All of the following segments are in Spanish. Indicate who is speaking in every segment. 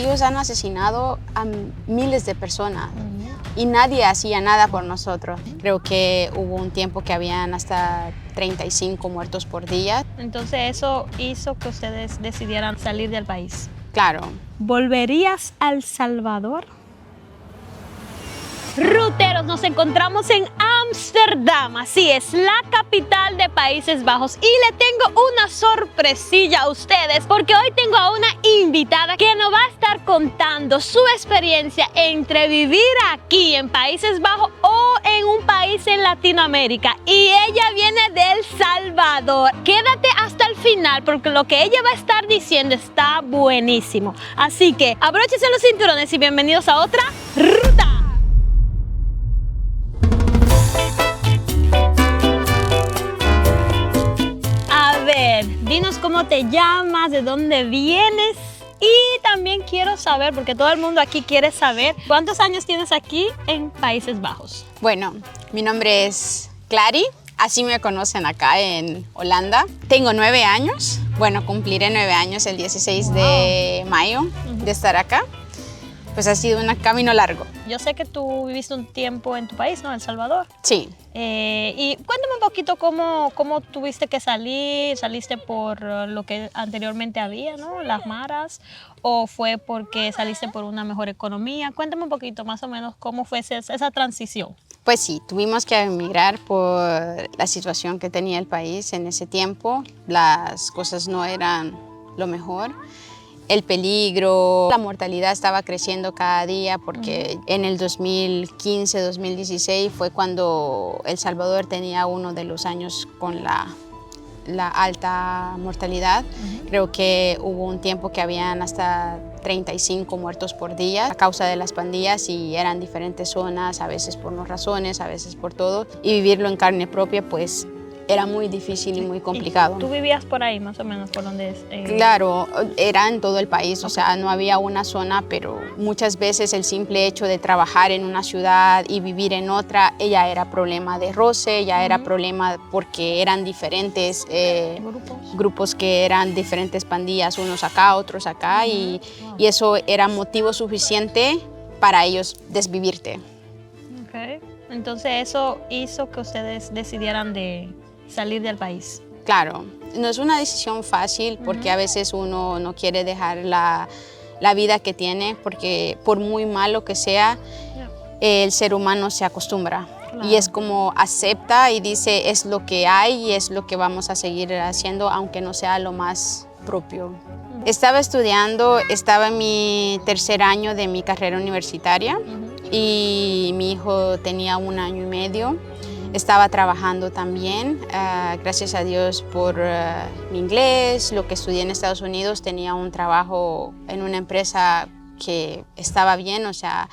Speaker 1: ellos han asesinado a miles de personas y nadie hacía nada por nosotros. Creo que hubo un tiempo que habían hasta 35 muertos por día.
Speaker 2: Entonces eso hizo que ustedes decidieran salir del país.
Speaker 1: Claro.
Speaker 2: ¿Volverías a El Salvador? Ruteros, nos encontramos en Ámsterdam, así es, la capital de Países Bajos, y le tengo una sorpresilla a ustedes porque hoy tengo a una invitada que nos va a estar contando su experiencia entre vivir aquí en Países Bajos o en un país en Latinoamérica, y ella viene de El Salvador. Quédate hasta el final porque lo que ella va a estar diciendo está buenísimo, así que abróchense los cinturones y bienvenidos a otra ruta. Dinos cómo te llamas, de dónde vienes, y también quiero saber, porque todo el mundo aquí quiere saber, ¿cuántos años tienes aquí en Países Bajos?
Speaker 1: Bueno, mi nombre es Clary, así me conocen acá en Holanda. Tengo 9 años, bueno, cumpliré 9 años el 16 de mayo de estar acá. Pues ha sido un camino largo.
Speaker 2: Yo sé que tú viviste un tiempo en tu país, ¿no? El Salvador.
Speaker 1: Sí.
Speaker 2: Y cuéntame un poquito cómo tuviste que salir. ¿Saliste por lo que anteriormente había, ¿no? Las maras, o fue porque saliste por una mejor economía? Cuéntame un poquito más o menos cómo fue esa transición.
Speaker 1: Pues sí, tuvimos que emigrar por la situación que tenía el país en ese tiempo. Las cosas no eran lo mejor. El peligro, la mortalidad estaba creciendo cada día porque en el 2015-2016 fue cuando El Salvador tenía uno de los años con la alta mortalidad. Creo que hubo un tiempo que habían hasta 35 muertos por día a causa de las pandillas, y eran diferentes zonas, a veces por unas razones, a veces por todo. Y vivirlo en carne propia, pues era muy difícil y muy complicado.
Speaker 2: ¿Tú vivías por ahí, más o menos, por donde es?
Speaker 1: Claro, era en todo el país, o sea, no había una zona, pero muchas veces el simple hecho de trabajar en una ciudad y vivir en otra, ya era problema de roce, ya era problema porque eran diferentes grupos que eran diferentes pandillas, unos acá, otros acá, y eso era motivo suficiente para ellos desvivirte.
Speaker 2: Okay. Entonces eso hizo que ustedes decidieran de salir del país.
Speaker 1: Claro, no es una decisión fácil porque a veces uno no quiere dejar la vida que tiene, porque por muy malo que sea, el ser humano se acostumbra. Claro. Y es como acepta y dice es lo que hay y es lo que vamos a seguir haciendo, aunque no sea lo más propio. Estaba estudiando, estaba en mi tercer año de mi carrera universitaria y mi hijo tenía 1 año y medio. Estaba trabajando también, gracias a Dios por mi inglés, lo que estudié en Estados Unidos, tenía un trabajo en una empresa que estaba bien, o sea,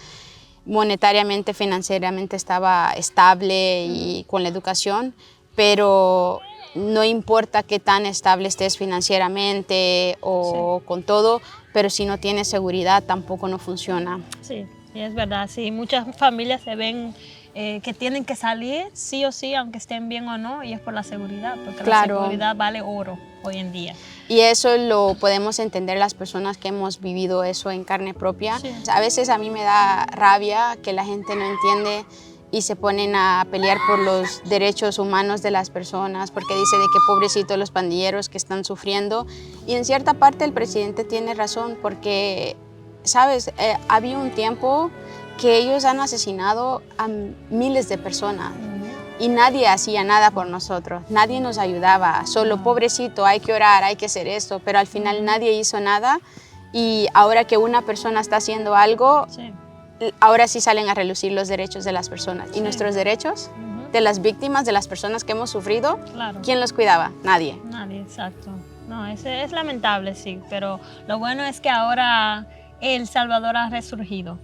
Speaker 1: monetariamente, financieramente estaba estable y con la educación, pero no importa qué tan estable estés financieramente o con todo, pero si no tienes seguridad tampoco no funciona.
Speaker 2: Sí, es verdad, sí, muchas familias se ven que tienen que salir sí o sí, aunque estén bien o no, y es por la seguridad, porque
Speaker 1: claro,
Speaker 2: la seguridad vale oro hoy en día.
Speaker 1: Y eso lo podemos entender las personas que hemos vivido eso en carne propia. Sí. A veces a mí me da rabia que la gente no entiende y se ponen a pelear por los derechos humanos de las personas, porque dice de que pobrecitos los pandilleros que están sufriendo. Y en cierta parte el presidente tiene razón, porque, ¿sabes? Había un tiempo que ellos han asesinado a miles de personas y nadie hacía nada por nosotros, nadie nos ayudaba, solo pobrecito, hay que orar, hay que hacer esto, pero al final nadie hizo nada, y ahora que una persona está haciendo algo, ahora sí salen a relucir los derechos de las personas y nuestros derechos de las víctimas, de las personas que hemos sufrido. ¿Quién los cuidaba? Nadie.
Speaker 2: Nadie, exacto. No, es lamentable, sí, pero lo bueno es que ahora El Salvador ha resurgido.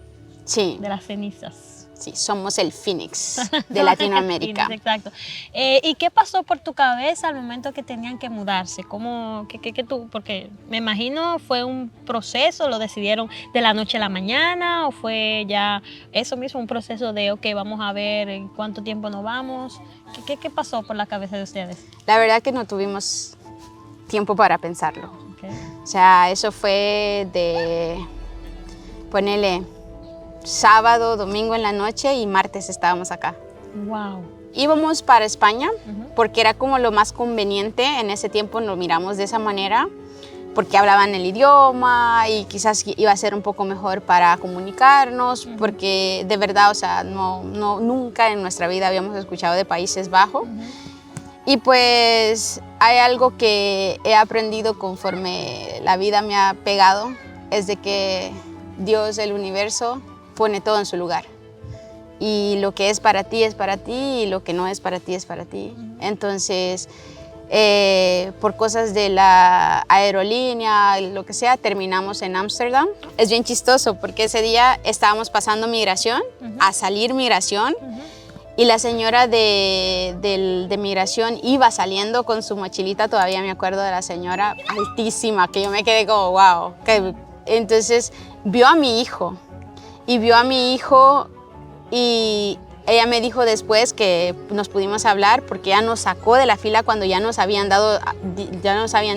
Speaker 1: Sí.
Speaker 2: De las cenizas.
Speaker 1: Sí, somos el Phoenix de Latinoamérica.
Speaker 2: Phoenix, exacto. ¿Y qué pasó por tu cabeza al momento que tenían que mudarse? ¿Cómo, tú? Porque me imagino fue un proceso, ¿lo decidieron de la noche a la mañana o fue ya eso mismo, un proceso de, ok, vamos a ver en cuánto tiempo nos vamos? ¿Qué pasó por la cabeza de ustedes?
Speaker 1: La verdad que no tuvimos tiempo para pensarlo. Okay. O sea, eso fue de ponele sábado, domingo en la noche y martes estábamos acá.
Speaker 2: Wow.
Speaker 1: Íbamos para España porque era como lo más conveniente. En ese tiempo lo miramos de esa manera porque hablaban el idioma y quizás iba a ser un poco mejor para comunicarnos, porque de verdad, o sea, nunca en nuestra vida habíamos escuchado de Países Bajos. Y pues hay algo que he aprendido conforme la vida me ha pegado, es de que Dios, el universo, pone todo en su lugar. Y lo que es para ti y lo que no es para ti es para ti. Entonces, por cosas de la aerolínea, lo que sea, terminamos en Ámsterdam. Es bien chistoso porque ese día estábamos pasando migración, a salir migración, y la señora de migración iba saliendo con su mochilita, todavía me acuerdo de la señora, altísima, que yo me quedé como wow. Entonces vio a mi hijo, y ella me dijo después que nos pudimos hablar porque ella nos sacó de la fila cuando ya nos habían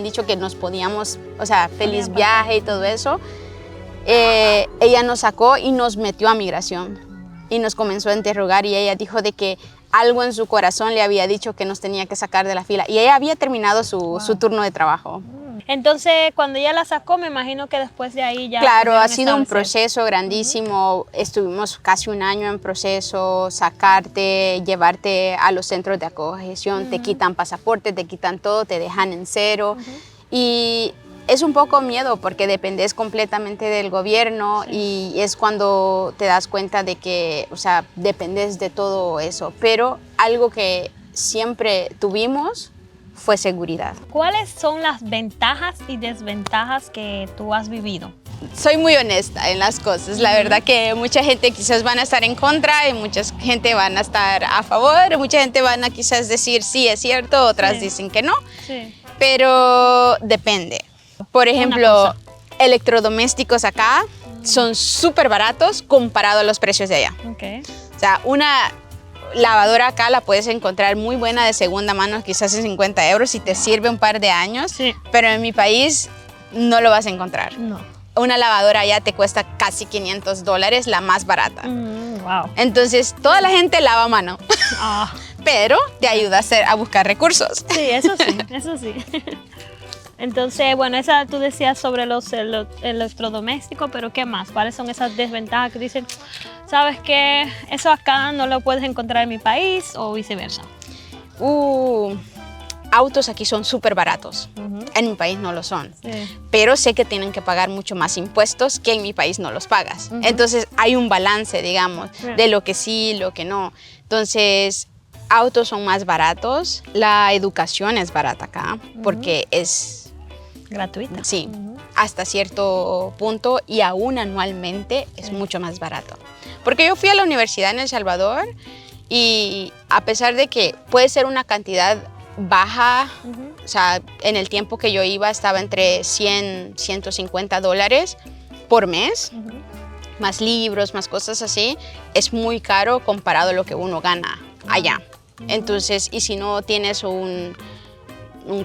Speaker 1: dicho que nos podíamos, o sea, feliz viaje y todo eso. Ella nos sacó y nos metió a migración y nos comenzó a interrogar, y ella dijo de que algo en su corazón le había dicho que nos tenía que sacar de la fila, y ella había terminado su turno de trabajo.
Speaker 2: Entonces, cuando ella la sacó, me imagino que después de ahí ya...
Speaker 1: Claro, ha sido un proceso grandísimo. Estuvimos casi un año en proceso, sacarte, llevarte a los centros de acogida, te quitan pasaporte, te quitan todo, te dejan en cero. Y es un poco miedo porque dependes completamente del gobierno, y es cuando te das cuenta de que, o sea, dependes de todo eso. Pero algo que siempre tuvimos fue seguridad.
Speaker 2: ¿Cuáles son las ventajas y desventajas que tú has vivido?
Speaker 1: Soy muy honesta en las cosas. La verdad que mucha gente quizás van a estar en contra y mucha gente van a estar a favor. Mucha gente van a quizás decir sí, es cierto, otras dicen que no. Sí. Pero depende. Por ejemplo, electrodomésticos acá son súper baratos comparado a los precios de allá.
Speaker 2: Okay.
Speaker 1: O sea, una lavadora acá la puedes encontrar muy buena de segunda mano, quizás en 50 euros y te sirve un par de años, pero en mi país no lo vas a encontrar. No. Una lavadora allá te cuesta casi $500, la más barata.
Speaker 2: Wow.
Speaker 1: Entonces, toda la gente lava a mano, pero te ayuda a buscar recursos.
Speaker 2: Sí, eso sí, eso sí. Entonces, bueno, esa tú decías sobre los electrodomésticos, pero ¿qué más? ¿Cuáles son esas desventajas que dicen, sabes que eso acá no lo puedes encontrar en mi país o viceversa?
Speaker 1: Autos aquí son súper baratos. En mi país no lo son. Sí. Pero sé que tienen que pagar mucho más impuestos que en mi país no los pagas. Entonces, hay un balance, digamos, de lo que sí, lo que no. Entonces, autos son más baratos. La educación es barata acá porque es
Speaker 2: gratuita.
Speaker 1: Sí, hasta cierto punto, y aún anualmente es mucho más barato. Porque yo fui a la universidad en El Salvador y a pesar de que puede ser una cantidad baja, o sea, en el tiempo que yo iba estaba entre $100, $150 por mes, más libros, más cosas así, es muy caro comparado a lo que uno gana allá. Entonces, y si no tienes un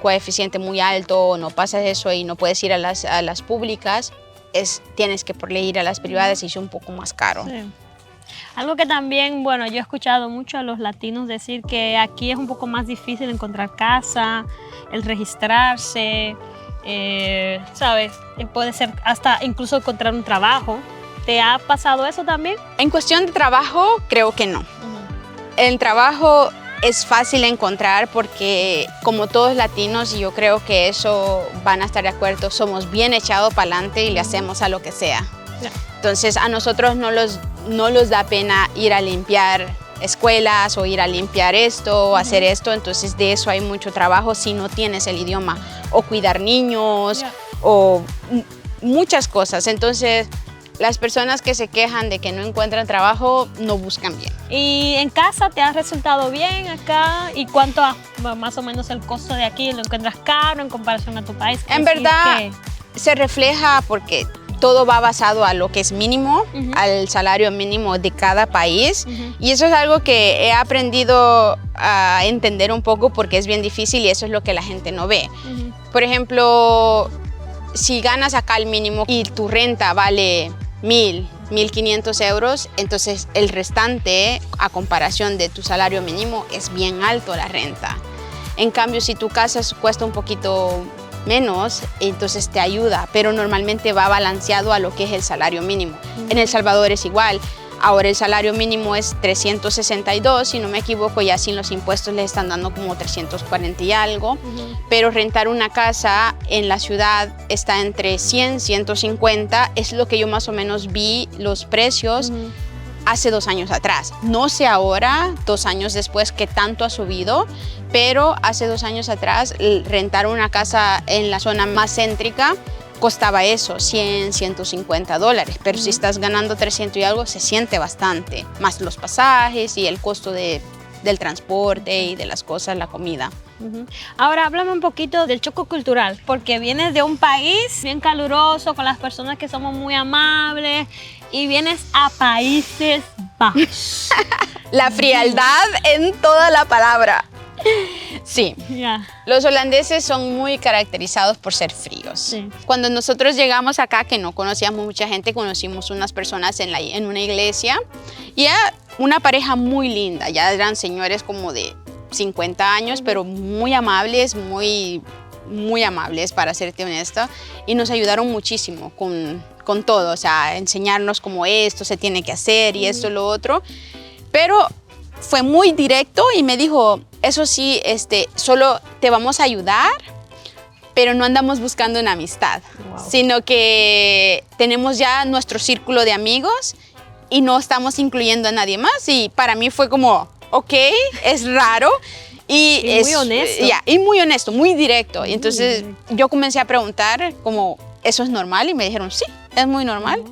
Speaker 1: coeficiente muy alto, no pasas eso y no puedes ir a las públicas, tienes que por ley ir a las privadas y es un poco más caro.
Speaker 2: Sí. Algo que también, bueno, yo he escuchado mucho a los latinos decir que aquí es un poco más difícil encontrar casa, el registrarse, ¿sabes? Puede ser hasta incluso encontrar un trabajo. ¿Te ha pasado eso también?
Speaker 1: En cuestión de trabajo, creo que no. El trabajo es fácil encontrar porque como todos latinos, y yo creo que eso van a estar de acuerdo, somos bien echados para adelante y le hacemos a lo que sea. Entonces a nosotros no nos da pena ir a limpiar escuelas o ir a limpiar esto o hacer esto, entonces de eso hay mucho trabajo si no tienes el idioma, o cuidar niños o muchas cosas. Entonces las personas que se quejan de que no encuentran trabajo no buscan bien.
Speaker 2: ¿Y en casa te ha resultado bien acá? ¿Y cuánto más o menos el costo de aquí? ¿Lo encuentras caro en comparación a tu país?
Speaker 1: En verdad se refleja porque todo va basado a lo que es mínimo, al salario mínimo de cada país. Y eso es algo que he aprendido a entender un poco porque es bien difícil y eso es lo que la gente no ve. Por ejemplo, si ganas acá el mínimo y tu renta vale 1.500 euros, entonces el restante, a comparación de tu salario mínimo, es bien alto la renta. En cambio, si tu casa cuesta un poquito menos, entonces te ayuda, pero normalmente va balanceado a lo que es el salario mínimo. En El Salvador es igual. Ahora el salario mínimo es 362, si no me equivoco, ya sin los impuestos les están dando como 340 y algo, pero rentar una casa en la ciudad está entre 100, 150, es lo que yo más o menos vi los precios hace 2 años atrás. No sé ahora, 2 años después, qué tanto ha subido, pero hace 2 años atrás rentar una casa en la zona más céntrica costaba eso, 100, 150 dólares, pero si estás ganando 300 y algo, se siente bastante, más los pasajes y el costo del transporte y de las cosas, la comida.
Speaker 2: Ahora háblame un poquito del choque cultural, porque vienes de un país bien caluroso, con las personas que somos muy amables, y vienes a Países Bajos.
Speaker 1: La frialdad en toda la palabra. Sí, los holandeses son muy caracterizados por ser fríos. Sí. Cuando nosotros llegamos acá, que no conocíamos mucha gente, conocimos unas personas en una iglesia y era una pareja muy linda, ya eran señores como de 50 años, pero muy amables, muy amables, para serte honesta, y nos ayudaron muchísimo con todo, o sea, enseñarnos cómo esto se tiene que hacer y esto, lo otro, pero fue muy directo y me dijo, eso sí, solo te vamos a ayudar, pero no andamos buscando una amistad, sino que tenemos ya nuestro círculo de amigos y no estamos incluyendo a nadie más. Y para mí fue como, ok, es raro. Y
Speaker 2: muy honesto.
Speaker 1: Y muy honesto, muy directo. Y entonces yo comencé a preguntar como, ¿eso es normal? Y me dijeron, sí, es muy normal.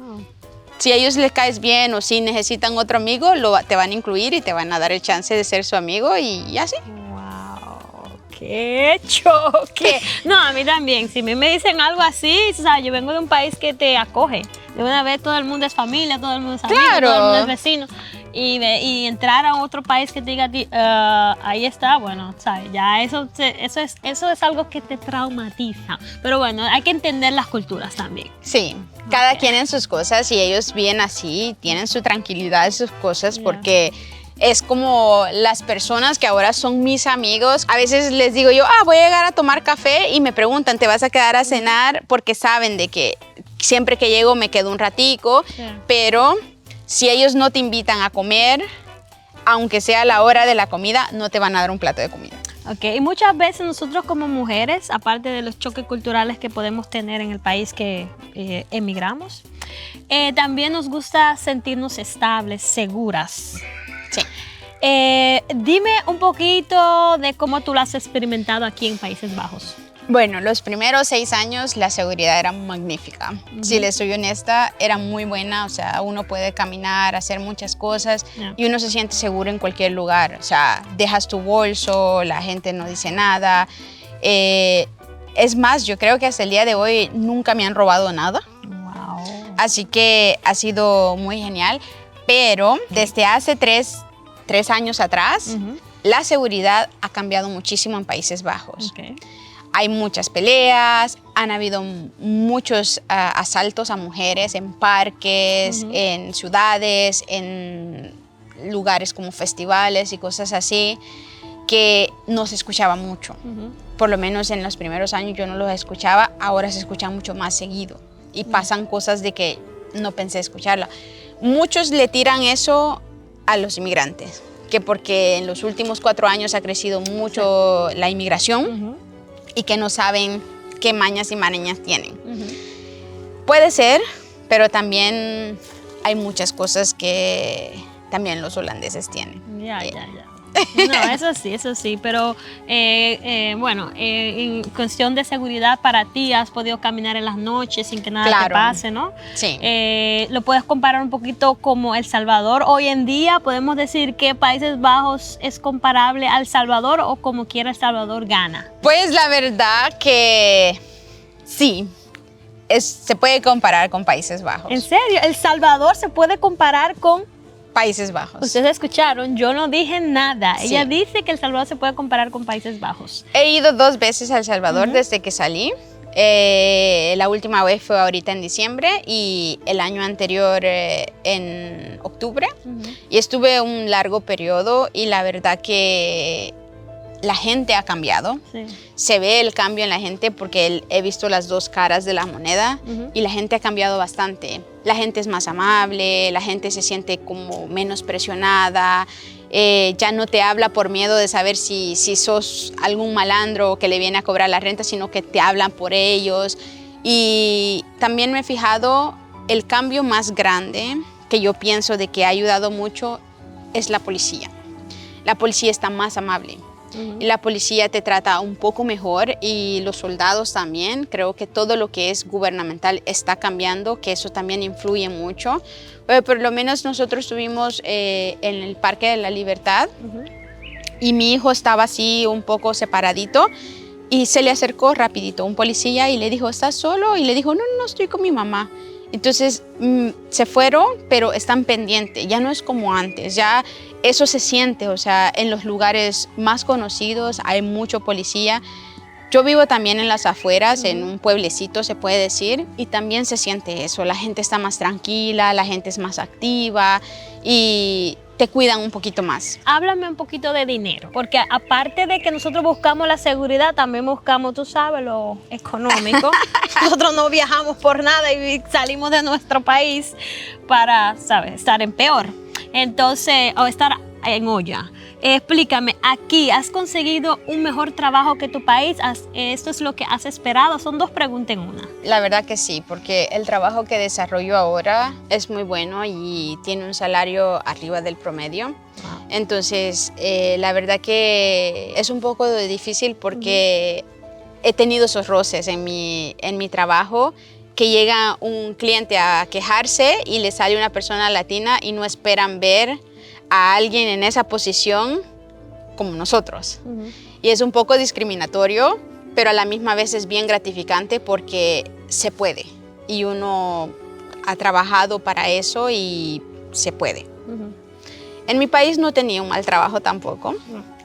Speaker 1: Si a ellos les caes bien o si necesitan otro amigo, te van a incluir y te van a dar el chance de ser su amigo y así.
Speaker 2: ¡Wow! ¡Qué choque! No, a mí también. Si me dicen algo así, o sea, yo vengo de un país que te acoge. De una vez todo el mundo es familia, todo el mundo es amigo, todo el mundo es vecino. Y entrar a otro país que te diga a ti, ahí está, bueno, ¿sabes? Ya eso es algo que te traumatiza. Pero bueno, hay que entender las culturas también.
Speaker 1: Sí, cada quien en sus cosas y ellos viven así, tienen su tranquilidad en sus cosas porque es como las personas que ahora son mis amigos. A veces les digo yo, voy a llegar a tomar café y me preguntan, ¿te vas a quedar a cenar? Porque saben de que siempre que llego me quedo un ratico, pero si ellos no te invitan a comer, aunque sea la hora de la comida, no te van a dar un plato de comida.
Speaker 2: Ok, y muchas veces nosotros como mujeres, aparte de los choques culturales que podemos tener en el país que emigramos, también nos gusta sentirnos estables, seguras.
Speaker 1: Sí.
Speaker 2: Dime un poquito de cómo tú lo has experimentado aquí en Países Bajos.
Speaker 1: Bueno, los primeros 6 años la seguridad era magnífica. Si les soy honesta, era muy buena. O sea, uno puede caminar, hacer muchas cosas y uno se siente seguro en cualquier lugar. O sea, dejas tu bolso, la gente no dice nada. Es más, yo creo que hasta el día de hoy nunca me han robado nada. Wow. Así que ha sido muy genial. Pero desde hace 3 años atrás, la seguridad ha cambiado muchísimo en Países Bajos. Okay. Hay muchas peleas, han habido muchos asaltos a mujeres en parques, en ciudades, en lugares como festivales y cosas así, que no se escuchaba mucho. Por lo menos en los primeros años yo no los escuchaba, ahora se escucha mucho más seguido. Y pasan cosas de que no pensé escucharla. Muchos le tiran eso a los inmigrantes, que porque en los últimos 4 años ha crecido mucho la inmigración, y que no saben qué mañas y marañas tienen. Puede ser, pero también hay muchas cosas que también los holandeses tienen.
Speaker 2: Ya. No, eso sí, pero bueno, en cuestión de seguridad para ti, has podido caminar en las noches sin que nada te pase, ¿no?
Speaker 1: Sí.
Speaker 2: ¿Lo puedes comparar un poquito como El Salvador? Hoy en día, ¿podemos decir que Países Bajos es comparable a El Salvador o como quiera El Salvador gana?
Speaker 1: Pues la verdad que sí. Se puede comparar con Países Bajos.
Speaker 2: ¿En serio? ¿El Salvador se puede comparar con
Speaker 1: Países Bajos?
Speaker 2: Ustedes escucharon, yo no dije nada. Sí. Ella dice que El Salvador se puede comparar con Países Bajos.
Speaker 1: He ido 2 veces a El Salvador desde que salí La última vez fue ahorita en diciembre y el año anterior en octubre. Y estuve un largo periodo y la verdad que la gente ha cambiado. Sí. Se ve el cambio en la gente porque he visto las dos caras de la moneda y la gente ha cambiado bastante. La gente es más amable, la gente se siente como menos presionada, ya no te habla por miedo de saber si sos algún malandro que le viene a cobrar la renta, sino que te hablan por ellos. Y también me he fijado el cambio más grande que yo pienso de que ha ayudado mucho es la policía. La policía está más amable. Y la policía te trata un poco mejor y los soldados también. Creo que todo lo que es gubernamental está cambiando, que eso también influye mucho. Pero por lo menos nosotros estuvimos en el Parque de la Libertad y mi hijo estaba así un poco separadito y se le acercó rapidito un policía y le dijo, ¿estás solo? Y le dijo, no, estoy con mi mamá. Entonces se fueron, pero están pendientes, ya no es como antes, ya eso se siente, o sea, en los lugares más conocidos hay mucho policía. Yo vivo también en las afueras, en un pueblecito se puede decir, y también se siente eso, la gente está más tranquila, la gente es más activa y te cuidan un poquito más.
Speaker 2: Háblame un poquito de dinero, porque aparte de que nosotros buscamos la seguridad, también buscamos, tú sabes, lo económico. Nosotros no viajamos por nada y salimos de nuestro país para, ¿sabes?, estar en peor. Entonces, o estar en olla. Explícame, aquí, ¿has conseguido un mejor trabajo que tu país? ¿Esto es lo que has esperado? Son dos preguntas en una.
Speaker 1: La verdad que sí, porque el trabajo que desarrollo ahora es muy bueno y tiene un salario arriba del promedio. Entonces, la verdad que es un poco difícil porque he tenido esos roces en mi trabajo, que llega un cliente a quejarse y le sale una persona latina y no esperan ver a alguien en esa posición como nosotros. Y es un poco discriminatorio, pero a la misma vez es bien gratificante porque se puede. Y uno ha trabajado para eso y se puede. En mi país no tenía un mal trabajo tampoco.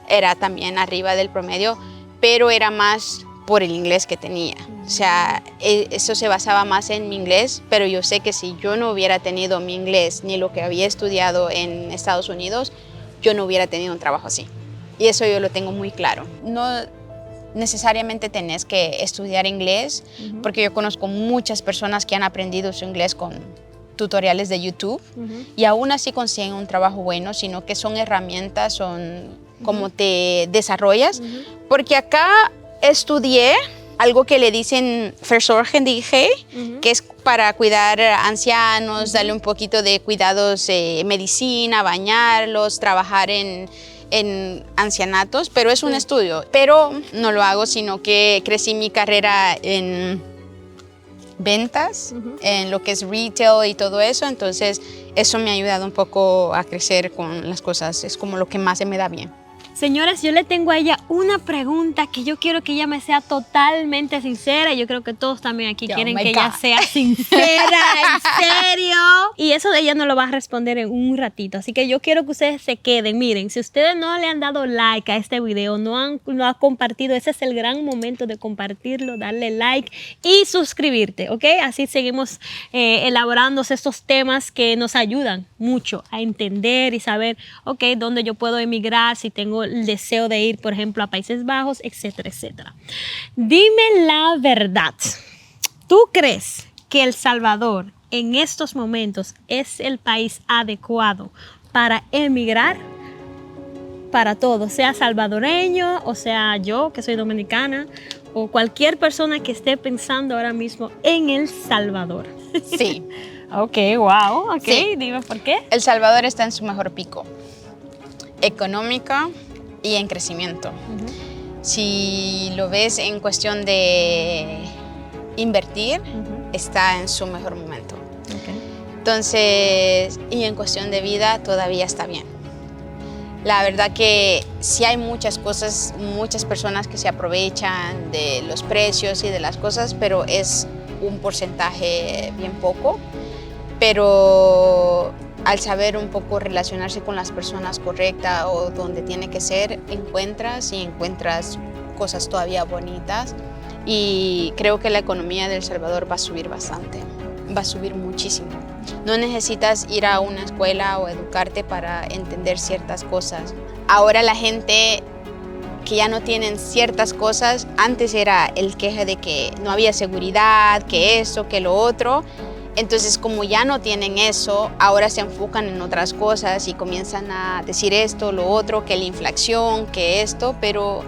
Speaker 1: Era también arriba del promedio, pero era más por el inglés que tenía. O sea, eso se basaba más en mi inglés, pero yo sé que si yo no hubiera tenido mi inglés ni lo que había estudiado en Estados Unidos, yo no hubiera tenido un trabajo así. Y eso yo lo tengo muy claro. No necesariamente tenés que estudiar inglés, porque yo conozco muchas personas que han aprendido su inglés con tutoriales de YouTube y aún así consiguen un trabajo bueno, sino que son herramientas, son cómo te desarrollas. Porque acá estudié algo que le dicen verzorgendigheid, que es para cuidar ancianos, darle un poquito de cuidados, medicina, bañarlos, trabajar en ancianatos, pero es un estudio. Pero no lo hago, sino que crecí mi carrera en ventas, en lo que es retail y todo eso, entonces eso me ha ayudado un poco a crecer con las cosas, es como lo que más se me da bien.
Speaker 2: Señores, yo le tengo a ella una pregunta que yo quiero que ella me sea totalmente sincera. Yo creo que todos también aquí quieren que ella sea sincera, en serio. Y eso de ella no lo va a responder en un ratito. Así que yo quiero que ustedes se queden. Miren, si ustedes no le han dado like a este video, no han compartido, ese es el gran momento de compartirlo, darle like y suscribirte, ¿ok? Así seguimos elaborando estos temas que nos ayudan mucho a entender y saber, ok, dónde yo puedo emigrar, si tengo el deseo de ir, por ejemplo, a Países Bajos, etcétera, etcétera. Dime la verdad. ¿Tú crees que El Salvador en estos momentos es el país adecuado para emigrar? Para todos, sea salvadoreño, o sea yo, que soy dominicana, o cualquier persona que esté pensando ahora mismo en El Salvador.
Speaker 1: Sí.
Speaker 2: Ok, wow. Ok,
Speaker 1: sí.
Speaker 2: Dime por qué.
Speaker 1: El Salvador está en su mejor pico, económica y en crecimiento. Si lo ves en cuestión de invertir, está en su mejor momento. Entonces, y en cuestión de vida todavía está bien. La verdad que sí hay muchas cosas, muchas personas que se aprovechan de los precios y de las cosas, pero es un porcentaje bien poco. Pero al saber un poco relacionarse con las personas correctas o donde tiene que ser, encuentras cosas todavía bonitas. y creo que la economía de El Salvador va a subir bastante, va a subir muchísimo. No necesitas ir a una escuela o educarte para entender ciertas cosas. Ahora la gente que ya no tienen ciertas cosas, antes era el queje de que no había seguridad, que esto, que lo otro. Entonces, como ya no tienen eso, ahora se enfocan en otras cosas y comienzan a decir esto, lo otro, que la inflación, que esto, pero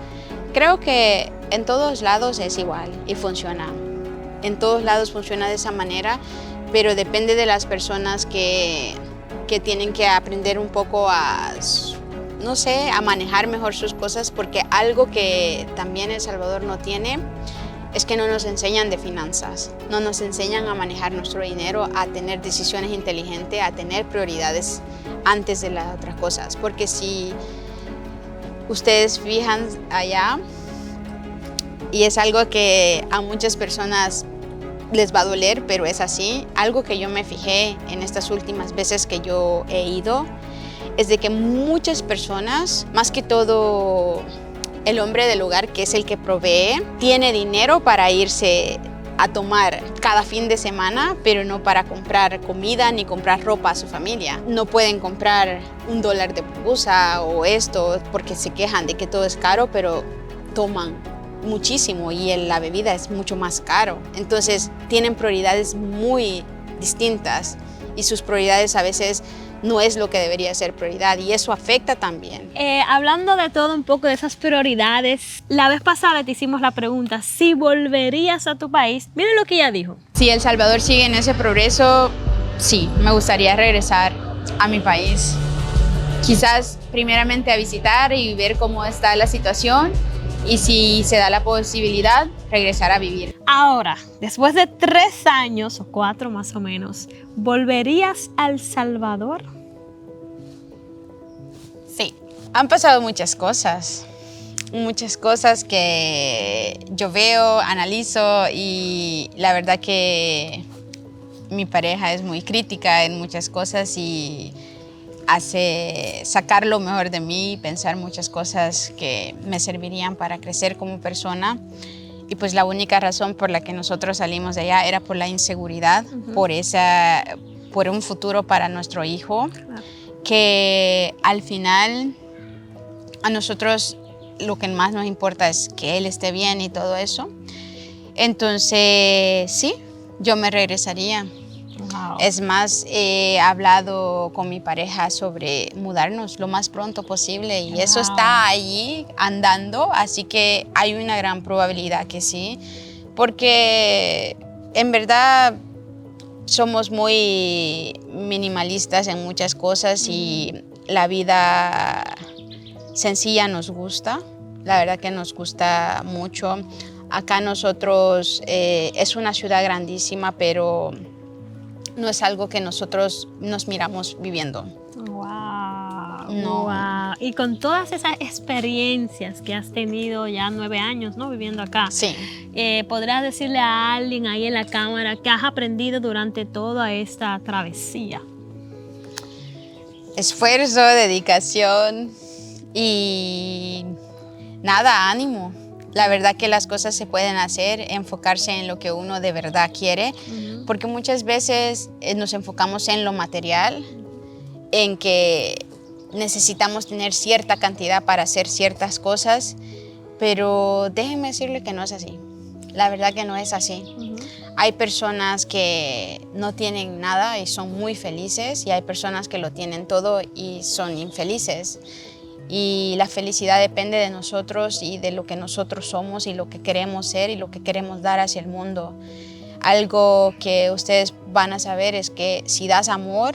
Speaker 1: creo que en todos lados es igual y funciona. En todos lados funciona de esa manera, pero depende de las personas que tienen que aprender un poco a, no sé, a manejar mejor sus cosas, porque algo que también El Salvador no tiene es que no nos enseñan de finanzas, no nos enseñan a manejar nuestro dinero, a tener decisiones inteligentes, a tener prioridades antes de las otras cosas. Porque si ustedes fijan allá, y es algo que a muchas personas les va a doler, pero es así, algo que yo me fijé en estas últimas veces que yo he ido, es de que muchas personas, más que todo el hombre del hogar, que es el que provee, tiene dinero para irse a tomar cada fin de semana, pero no para comprar comida ni comprar ropa a su familia. No pueden comprar $1 de pupusa o esto porque se quejan de que todo es caro, pero toman muchísimo y la bebida es mucho más caro. Entonces tienen prioridades muy distintas y sus prioridades a veces no es lo que debería ser prioridad y eso afecta también.
Speaker 2: Hablando de todo un poco de esas prioridades, la vez pasada te hicimos la pregunta, si volverías a tu país, miren lo que ella dijo.
Speaker 1: Si El Salvador sigue en ese progreso, sí, me gustaría regresar a mi país. Quizás primeramente a visitar y ver cómo está la situación y si se da la posibilidad, regresar a vivir.
Speaker 2: Ahora, después de 3 años o 4 más o menos, ¿volverías a El Salvador?
Speaker 1: Sí, han pasado muchas cosas que yo veo, analizo y la verdad que mi pareja es muy crítica en muchas cosas y hace sacar lo mejor de mí, pensar muchas cosas que me servirían para crecer como persona. Y pues la única razón por la que nosotros salimos de allá era por la inseguridad, por un futuro para nuestro hijo, que al final a nosotros lo que más nos importa es que él esté bien y todo eso. Entonces sí, yo me regresaría. Wow. Es más, he hablado con mi pareja sobre mudarnos lo más pronto posible y eso está allí andando, así que hay una gran probabilidad que sí, porque en verdad somos muy minimalistas en muchas cosas y la vida sencilla nos gusta, la verdad que nos gusta mucho. Acá nosotros, es una ciudad grandísima, pero no es algo que nosotros nos miramos viviendo.
Speaker 2: Wow,
Speaker 1: no.
Speaker 2: Wow. Y con todas esas experiencias que has tenido ya 9 años, ¿no? Viviendo acá.
Speaker 1: Sí.
Speaker 2: ¿Podrías decirle a alguien ahí en la cámara qué has aprendido durante toda esta travesía?
Speaker 1: Esfuerzo, dedicación y nada, ánimo. La verdad que las cosas se pueden hacer, enfocarse en lo que uno de verdad quiere, porque muchas veces nos enfocamos en lo material, en que necesitamos tener cierta cantidad para hacer ciertas cosas, pero déjenme decirle que no es así. La verdad que no es así. Hay personas que no tienen nada y son muy felices y hay personas que lo tienen todo y son infelices. Y la felicidad depende de nosotros y de lo que nosotros somos y lo que queremos ser y lo que queremos dar hacia el mundo. Algo que ustedes van a saber es que si das amor,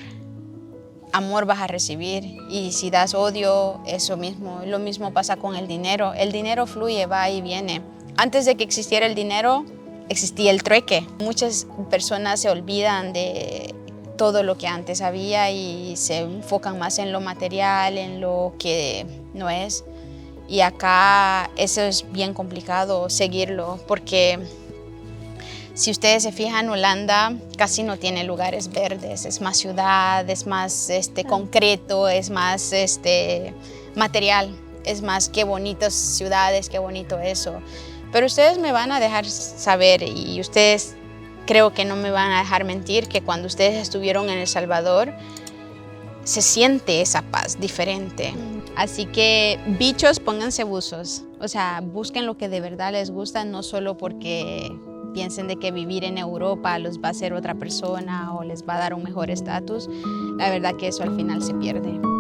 Speaker 1: amor vas a recibir. Y si das odio, eso mismo. Lo mismo pasa con el dinero. El dinero fluye, va y viene. Antes de que existiera el dinero, existía el trueque. Muchas personas se olvidan de todo lo que antes había y se enfocan más en lo material, en lo que no es. Y acá eso es bien complicado seguirlo porque si ustedes se fijan, Holanda casi no tiene lugares verdes, es más ciudad, es más concreto, es más material, es más qué bonitas ciudades, qué bonito eso. Pero ustedes me van a dejar saber y ustedes creo que no me van a dejar mentir que cuando ustedes estuvieron en El Salvador se siente esa paz diferente. Así que bichos, pónganse buzos. O sea, busquen lo que de verdad les gusta, no solo porque piensen de que vivir en Europa los va a hacer otra persona o les va a dar un mejor estatus. La verdad que eso al final se pierde.